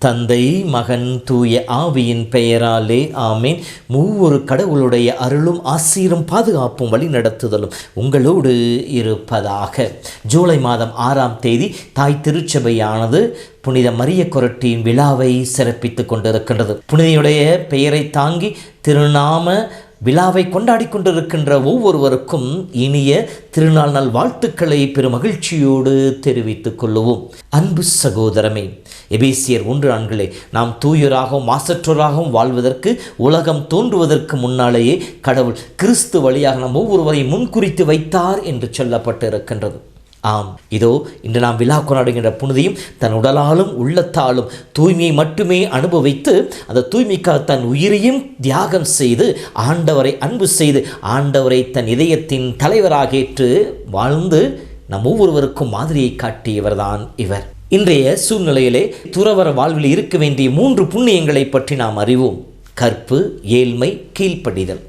தந்தை, மகன், தூய ஆவியின் பெயராலே ஆமேன். மூவொரு கடவுளுடைய அருளும் ஆசீரும் பாதுகாப்பும் வழி நடத்துதலும் உங்களோடு இருப்பதாக. ஜூலை மாதம் 6ஆம் தேதி தாய் திருச்சபையானது புனித மரிய கொரட்டியின் விழாவை சிறப்பித்துக் கொண்டிருக்கின்றது. புனிதையுடைய பெயரை தாங்கி திருநாம விழாவை கொண்டாடி கொண்டிருக்கின்ற ஒவ்வொருவருக்கும் இனிய திருநாள் நல் வாழ்த்துக்களை பெருமகிழ்ச்சியோடு தெரிவித்துக் கொள்ளுவோம். அன்பு சகோதரமே, எபேசியர் 1:4 நாம் தூயராகவும் மாசற்றோராகவும் வாழ்வதற்கு உலகம் தோன்றுவதற்கு முன்னாலேயே கடவுள் கிறிஸ்து வழியாக நாம் ஒவ்வொருவரையும் முன்குறித்து வைத்தார் என்று சொல்லப்பட்டு இருக்கின்றது. ஆம், இதோ இன்று நாம் விழா கொண்டாடுகின்ற புனிதையும் தன் உடலாலும் உள்ளத்தாலும் தூய்மையை மட்டுமே அனுபவித்து அந்த தூய்மைக்காக தன் உயிரையும் தியாகம் செய்து ஆண்டவரை அன்பு செய்து ஆண்டவரை தன் இதயத்தின் தலைவராக ஏற்று வாழ்ந்து நம் ஒவ்வொருவருக்கும் மாதிரியை காட்டியவர்தான் இவர். இன்றைய சூழ்நிலையிலே துறவற வாழ்வில் இருக்க வேண்டிய 3 புண்ணியங்களை பற்றி நாம் அறிவோம். கற்பு, ஏழ்மை, கீழ்ப்படிதல்.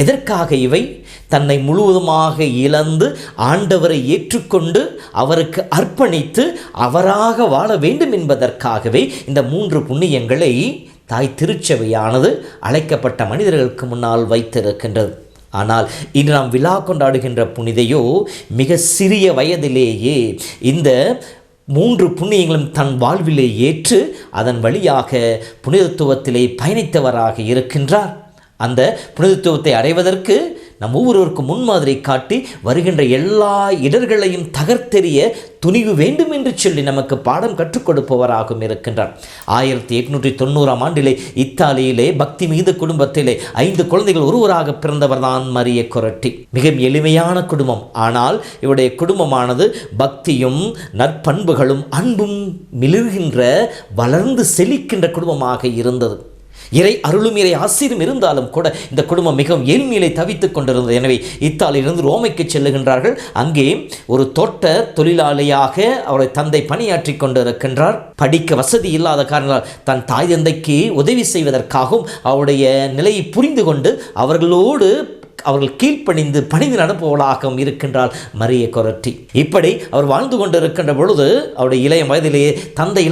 எதற்காக இவை? தன்னை முழுவதுமாக இழந்து ஆண்டவரை ஏற்றுக்கொண்டு அவருக்கு அர்ப்பணித்து அவராக வாழ வேண்டும் என்பதற்காகவே இந்த 3 புண்ணியங்களை தாய் திருச்சபையானது அழைக்கப்பட்ட மனிதர்களுக்கு முன்னால் வைத்திருக்கின்றது. ஆனால் இன்று நாம் விழா கொண்டாடுகின்ற புனிதையோ மிக சிறிய வயதிலேயே இந்த 3 புண்ணியங்களும் தன் வாழ்விலே ஏற்று அதன் வழியாக புனிதத்துவத்திலே பயணித்தவராக இருக்கின்றார். அந்த புனிதத்துவத்தை அடைவதற்கு நம் ஒவ்வொருவருக்கும் முன்மாதிரி காட்டி வருகின்ற எல்லா இடர்களையும் தகர்த்தெறிய துணிவு வேண்டும் என்று சொல்லி நமக்கு பாடம் கற்றுக் கொடுப்பவராகவும் இருக்கின்றார். 1890ஆம் ஆண்டிலே இத்தாலியிலே பக்தி மிகுந்த குடும்பத்திலே 5 குழந்தைகள் ஒருவராக பிறந்தவர்தான் மரிய கொரட்டி. மிக எளிமையான குடும்பம். ஆனால் இவருடைய குடும்பமானது பக்தியும் நற்பண்புகளும் அன்பும் மிளிர்கின்ற வளர்ந்து செழிக்கின்ற குடும்பமாக இருந்தது. இறை அருளும் இறை ஆசீரும் இருந்தாலும் கூட இந்த குடும்பம் மிகவும் ஏழ்மையிலே தவித்துக் கொண்டிருந்தது. எனவே இத்தாலியிலிருந்து ரோமைக்கு செல்லுகின்றார்கள். அங்கே ஒரு தோட்ட தொழிலாளியாக அவருடைய தந்தை பணியாற்றி கொண்டிருக்கின்றார். படிக்க வசதி இல்லாத காரணத்தால் தன் தாய் தந்தைக்கு உதவி செய்வதற்காகவும் அவருடைய நிலையை புரிந்து கொண்டு அவர்கள் கீழ்ப்பணிந்து பணிந்து நடப்பவளாகவும் இருக்கின்றாள் மரிய கொரட்டி. இப்படி அவர் வாழ்ந்து கொண்டிருக்கின்ற பொழுது அவருடைய இளைய வயதிலேயே தந்தை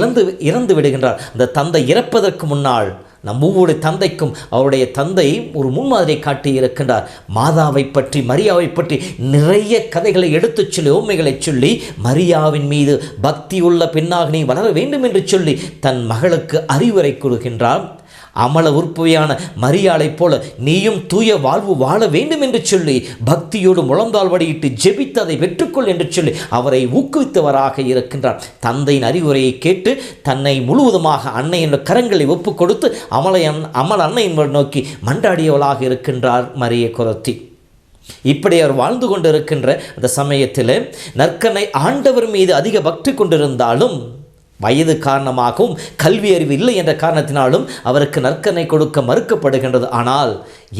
இறந்து விடுகின்றார். அந்த தந்தை இறப்பதற்கு முன்னால் நம் ஒவ்வொரு தந்தைக்கும் அவருடைய தந்தை ஒரு முன்மாதிரியை காட்டி இருக்கின்றார். மாதாவை பற்றி, மரியாவை பற்றி நிறைய கதைகளை எடுத்துச் சொல்லி, உண்மைகளை சொல்லி மரியாவின் மீது பக்தியுள்ள பெண்ணாக நீ வளர வேண்டும் என்று சொல்லி தன் மகளுக்கு அறிவுரை கூறுகின்றார். அமல உற்பவியான மரியாளைப் போல நீயும் தூய வாழ்வு வாழ வேண்டும் என்று சொல்லி பக்தியோடு முழந்தால் வடியிட்டு ஜெபித்து அதை வெற்றுக்கொள் என்று சொல்லி அவரை ஊக்குவித்தவராக இருக்கின்றார். தந்தையின் அறிவுரையை கேட்டு தன்னை முழுவதுமாக அன்னையின் கரங்களை ஒப்பு கொடுத்து அமல அன்னையின் நோக்கி மன்றாடியவளாக இருக்கின்றார் மரிய கொரட்டி. இப்படி அவர் வாழ்ந்து கொண்டிருக்கின்ற அந்த சமயத்தில் நற்கனை ஆண்டவர் மீது அதிக பக்தி கொண்டிருந்தாலும் வயது காரணமாகவும் கல்வி அறிவு இல்லை என்ற காரணத்தினாலும் அவருக்கு நற்கனை கொடுக்க மறுக்கப்படுகின்றது. ஆனால்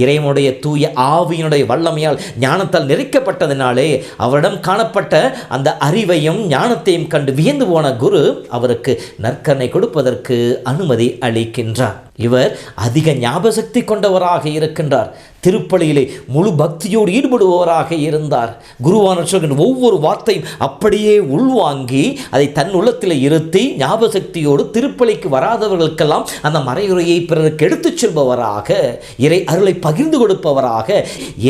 இறைவனுடைய தூய ஆவியினுடைய வல்லமையால் ஞானத்தால் நிறைக்கப்பட்டதினாலே அவரிடம் காணப்பட்ட அந்த அறிவையும் ஞானத்தையும் கண்டு வியந்து போன குரு அவருக்கு நற்கனை கொடுப்பதற்கு அனுமதி அளிக்கின்றார். இவர் அதிக ஞாபகசக்தி கொண்டவராக இருக்கின்றார். திருப்பலியிலே முழு பக்தியோடு ஈடுபடுபவராக இருந்தார். குருவான சொல்கின்ற ஒவ்வொரு வார்த்தையும் அப்படியே உள்வாங்கி அதை தன் உள்ளத்தில் இருத்தி ஞாபகசக்தியோடு திருப்பலிக்கு வராதவர்களுக்கெல்லாம் அந்த மறையுரையை பிறருக்கு எடுத்துச் செல்பவராக, இறை அருளை பகிர்ந்து கொடுப்பவராக,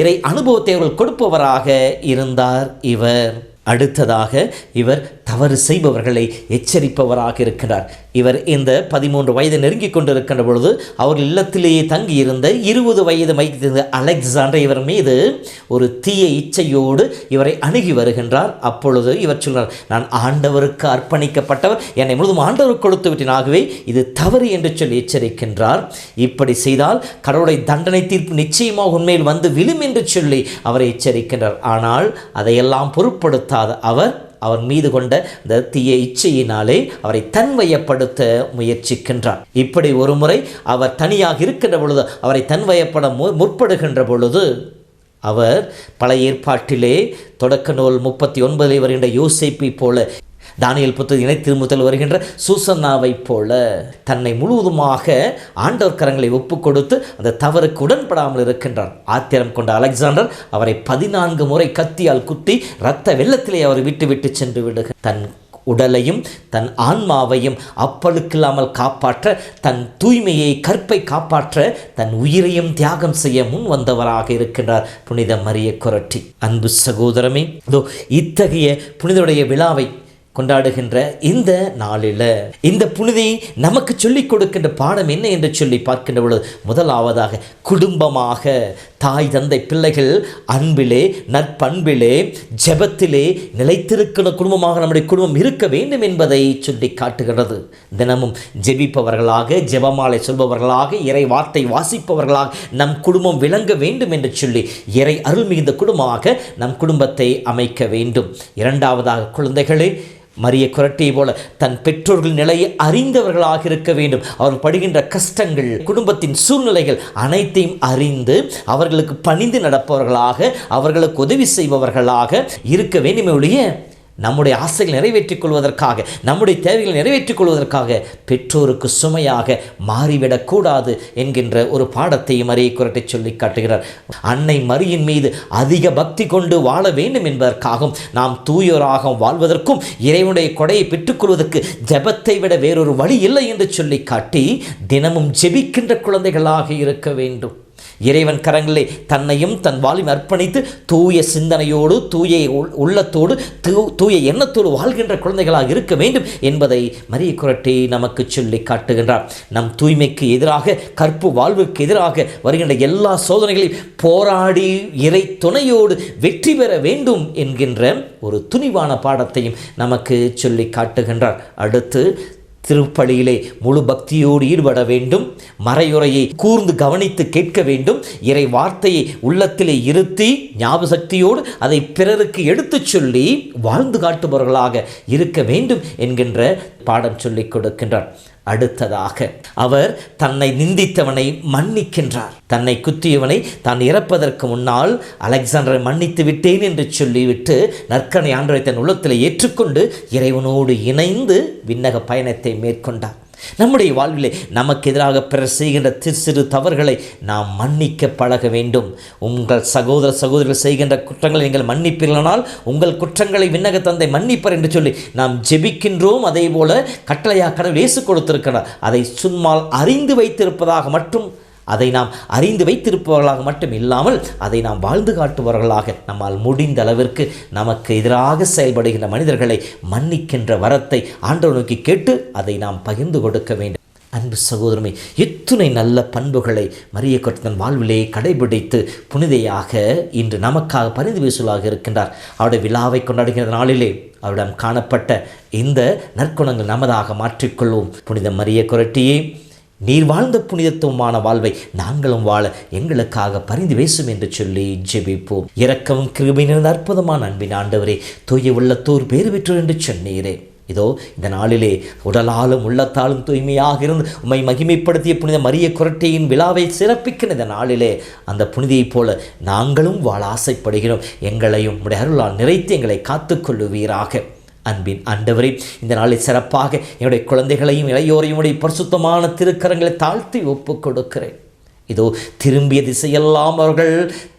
இறை அனுபவத்தை அவர்கள் கொடுப்பவராக இருந்தார் இவர். அடுத்ததாக இவர் தவறு செய்பவர்களை எச்சரிப்பவராக இருக்கிறார். இவர் இந்த 13 வயது நெருங்கி கொண்டிருக்கின்ற பொழுது அவர்கள் இல்லத்திலேயே தங்கியிருந்த 20 வயது வைத்திருந்த அலெக்சாண்டர் இவர் மீது ஒரு தீய இச்சையோடு இவரை அணுகி வருகின்றார். அப்பொழுது இவர் சொல்கிறார், நான் ஆண்டவருக்கு அர்ப்பணிக்கப்பட்டவர், என்னை முழுதும் ஆண்டவருக்கு கொடுத்து விட்டேன், ஆகவே இது தவறு என்று சொல்லி எச்சரிக்கின்றார். இப்படி செய்தால் கடவுளுடைய தண்டனை தீர்ப்பு நிச்சயமாக உண்மையில் வந்து விழும் என்று சொல்லி அவரை எச்சரிக்கின்றார். ஆனால் அதையெல்லாம் பொருட்படுத்தாத அவர் மீது கொண்ட இந்த தீய இச்சையினாலே அவரை தன்வயப்படுத்த முயற்சிக்கின்றார். இப்படி ஒரு முறை அவர் தனியாக இருக்கின்ற பொழுது அவரை தன்வயப்பட முற்படுகின்ற பொழுது அவர் பழைய ஏற்பாட்டிலே தொடக்க நூல் 39 வருகின்ற யோசேப்பை போல, தானியேல் புத்தகத்தினை திருமுதல் வருகின்ற சூசன்னாவை போல தன்னை முழுவதுமாக ஆண்டவர் கரங்களை ஒப்பு கொடுத்து அந்த தவறுக்கு உடன்படாமல் இருக்கின்றார். ஆத்திரம் கொண்ட அலெக்சாண்டர் அவரை 14 முறை கத்தியால் குத்தி இரத்த வெள்ளத்திலே அவரை விட்டு சென்று விடுகிறார். தன் உடலையும் தன் ஆன்மாவையும் அப்பழுக்கில்லாமல் காப்பாற்ற, தன் தூய்மையை கற்பை காப்பாற்ற தன் உயிரையும் தியாகம் செய்ய முன் வந்தவராக இருக்கின்றார் புனித மரிய கொரட்டி. அன்பு சகோதரமே, இத்தகைய புனிதருடைய விழாவை கொண்டாடுகின்ற இந்த நாளில் இந்த புனிதை நமக்கு சொல்லிக் கொடுக்கின்ற பாடம் என்ன என்று சொல்லி பார்க்கின்ற பொழுது, முதலாவதாக குடும்பமாக தாய் தந்தை பிள்ளைகள் அன்பிலே நற்பண்பிலே ஜெபத்திலே நிலைத்திருக்கிற குடும்பமாக நம்முடைய குடும்பம் இருக்க வேண்டும் என்பதை சொல்லி காட்டுகிறது. தினமும் ஜெபிப்பவர்களாக, ஜெபமாலை சொல்பவர்களாக, இறை வார்த்தை வாசிப்பவர்களாக நம் குடும்பம் விளங்க வேண்டும் என்று சொல்லி இறை அருள் மிகுந்த குடும்பமாக நம் குடும்பத்தை அமைக்க வேண்டும். இரண்டாவதாக, குழந்தைகளே மரிய கொரட்டியை போல தன் பெற்றோர்கள் நிலையை அறிந்தவர்களாக இருக்க வேண்டும். அவர்கள் படுகின்ற கஷ்டங்கள், குடும்பத்தின் சூழ்நிலைகள் அனைத்தையும் அறிந்து அவர்களுக்கு பணிந்து நடப்பவர்களாக, அவர்களுக்கு உதவி செய்பவர்களாக இருக்க வேண்டுமே ஒழிய நம்முடைய ஆசைகளை நிறைவேற்றிக் கொள்வதற்காக, நம்முடைய தேவைகளை நிறைவேற்றிக் கொள்வதற்காக பெற்றோருக்கு சுமையாக மாறிவிடக்கூடாது என்கின்ற ஒரு பாடத்தை மரியை கொரட்டை சொல்லி காட்டுகிறார். அன்னை மரியின் மீது அதிக பக்தி கொண்டு வாழ வேண்டும் என்பதற்காகவும், நாம் தூயோராக வாழ்வதற்கும், இறைவனுடைய கொடையை பெற்றுக்கொள்வதற்கு ஜெபத்தை விட வேறொரு வழி இல்லை என்று சொல்லி காட்டி தினமும் ஜெபிக்கின்ற குழந்தைகளாக இருக்க வேண்டும். இறைவன் கரங்களே தன்னையும் தன் வாழ்வையும் அர்ப்பணித்து தூய சிந்தனையோடு, தூய உள்ளத்தோடு, தூய எண்ணத்தோடு வாழ்கின்ற குழந்தைகளாக இருக்க வேண்டும் என்பதை மரிய கொரட்டி நமக்கு சொல்லி காட்டுகின்றார். நம் தூய்மைக்கு எதிராக, கற்பு வாழ்வுக்கு எதிராக வருகின்ற எல்லா சோதனைகளையும் போராடி இறை துணையோடு வெற்றி பெற வேண்டும் என்கின்ற ஒரு துணிவான பாடத்தையும் நமக்கு சொல்லி காட்டுகின்றார். அடுத்து, திருப்பலியிலே முழு பக்தியோடு ஈடுபட வேண்டும். மறையுறையை கூர்ந்து கவனித்து கேட்க வேண்டும். இறை வார்த்தையை உள்ளத்திலே இருத்தி ஞாபக சக்தியோடு அதை பிறருக்கு எடுத்துச் சொல்லி வாழ்ந்து காட்டுபவர்களாக இருக்க வேண்டும் என்கின்ற பாடம் சொல்லிக் கொடுக்கின்றார். அடுத்ததாக, அவர் தன்னை நிந்தித்தவனை மன்னிக்கின்றார். தன்னை குத்தியவனை தான் இறப்பதற்கு முன்னால் அலெக்சாண்டரை மன்னித்து விட்டேன் என்று சொல்லிவிட்டு நற்கனை ஆண்டவரை தன் உள்ளத்தில் ஏற்றுக்கொண்டு இறைவனோடு இணைந்து விண்ணக பயணத்தை மேற்கொண்டார். நம்முடைய வாழ்விலே நமக்கு எதிராக பிறர் செய்கின்ற சிறு தவறுகளை நாம் மன்னிக்க பழக வேண்டும். உங்கள் சகோதர சகோதரிகள் செய்கின்ற குற்றங்களை நீங்கள் மன்னிப்பீர்களானால் உங்கள் குற்றங்களை விண்ணக தந்தை மன்னிப்பர் என்று சொல்லி நாம் ஜெபிக்கின்றோம். அதே போல கட்டளையாக கடவுள் இயேசு கொடுத்திருக்கிறார். அதை சும்மால் அறிந்து வைத்திருப்பதாக மட்டும், அதை நாம் அறிந்து வைத்திருப்பவர்களாக மட்டும் இல்லாமல் அதை நாம் வாழ்ந்து காட்டுபவர்களாக நம்மால் முடிந்த அளவிற்கு நமக்கு எதிராக செயல்படுகின்ற மனிதர்களை மன்னிக்கின்ற வரத்தை ஆண்டவர் நோக்கி கேட்டு அதை நாம் பகிர்ந்து கொடுக்க வேண்டும். அன்பு சகோதரமே, எத்துணை நல்ல பண்புகளை மரிய கொரட்டி தன் வாழ்விலே கடைபிடித்து புனிதையாக இன்று நமக்காக பரிந்து பேசுவதாக இருக்கின்றார். அவருடைய விழாவை கொண்டாடுகின்ற நாளிலே அவரிடம் காணப்பட்ட இந்த நற்குணங்கள் நமதாக மாற்றிக்கொள்வோம். புனித மரிய கொரட்டியே, நீர் வாழ்ந்த புனிதத்துவமான வாழ்வை நாங்களும் வாழ எங்களுக்காக பரிந்து பேசும் என்று சொல்லி ஜெபிப்போம். இரக்கமும் கிருபை நிறைந்த அற்புதமான அன்பின் ஆண்டவரே, தூய உள்ளத்தோர் பேறு பெற்றோர் என்று சொன்னீரே, இதோ இந்த நாளிலே உடலாலும் உள்ளத்தாலும் தூய்மையாக இருந்து உம்மை மகிமைப்படுத்திய புனித மரிய கொரட்டியின் விழாவை சிறப்பிக்கிற இந்த நாளிலே அந்த புனிதையைப் போல நாங்களும் வாழ ஆசைப்படுகிறோம். எங்களையும் உடைய அருளால் நிறைத்து எங்களை காத்துக்கொள்ளுவீராக. அன்பின் ஆண்டவரே, இந்த நாளில் சிறப்பாக என்னுடைய குழந்தைகளையும் இளையோரையும் உடைய பரிசுத்தமான திருக்கரங்களை தாழ்த்தி ஒப்புக் கொடுக்கிறேன். இதோ திரும்பிய திசையெல்லாம் அவர்கள்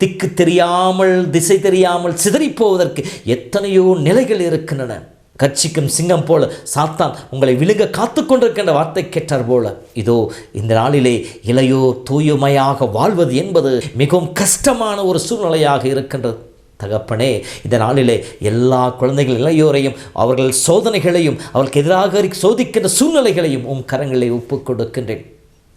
திக்கு தெரியாமல், திசை தெரியாமல் சிதறிப்போவதற்கு எத்தனையோ நிலைகள் இருக்கின்றன. கட்சிக்கும் சிங்கம் போல சாத்தான் உங்களை விழுங்க காத்து கொண்டிருக்கின்ற வார்த்தை கேட்டார் போல, இதோ இந்த நாளிலே இளையோர் தூய்மையாக வாழ்வது என்பது மிகவும் கஷ்டமான ஒரு சூழ்நிலையாக இருக்கின்றது. தகப்பனே, இந்த நாளிலே எல்லா குழந்தைகள் இளையோரையும் அவர்கள் சோதனைகளையும் அவர்களுக்கு எதிராக சோதிக்கின்ற சூழ்நிலைகளையும் கரங்களை ஒப்புக் கொடுக்கின்றேன்.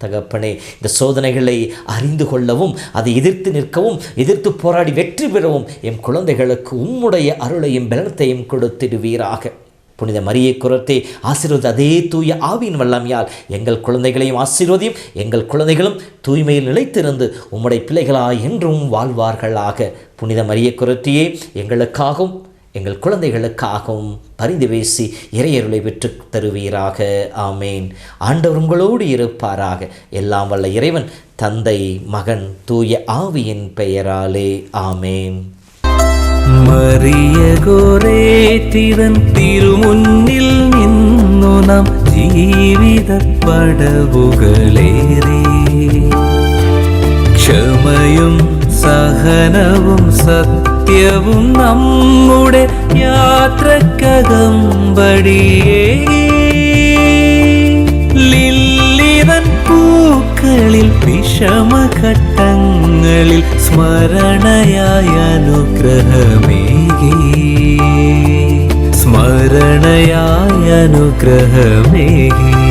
தகப்பனே, இந்த சோதனைகளை அறிந்து கொள்ளவும், அதை எதிர்த்து நிற்கவும், எதிர்த்து போராடி வெற்றி பெறவும் எம் குழந்தைகளுக்கு உம்முடைய அருளையும் பலத்தையும் கொடுத்திடுவீராக. புனித மரியை கொரட்டை ஆசீர்வதி அதே தூய ஆவியின் வல்லமையால் எங்கள் குழந்தைகளையும் ஆசீர்வதியும், எங்கள் குழந்தைகளும் தூய்மையில் நிலைத்திருந்து உம்முடைய பிள்ளைகளாய் என்றும் வாழ்வார்களாக. புனித மரியை கொரட்டியே, எங்களுக்காகவும் எங்கள் குழந்தைகளுக்காகவும் பரிந்து பேசி இறையருளை பெற்று தருவீராக. ஆமேன். ஆண்டவர் உங்களோடு இருப்பாராக. எல்லாம் வல்ல இறைவன் தந்தை, மகன், தூய ஆவியின் பெயராலே. ஆமேன். മറിയ ഗോരേറ്റിതൻ തിരുമുന്നിൽ നിന്നു നാം ജീവിത പടവുകളേറി ക്ഷമയും സഹനവും സത്യം നിത്യവും നമ്മുടെ യാത്രക്കകമ്പടിയേകി ലില്ലിതൻ പൂക്കളിൽ വിഷമഘട്ടങ്ങളിൽ സ്മരണയായ അനുഗ്രഹമേകി സ്മരണയായ അനുഗ്രഹമേകി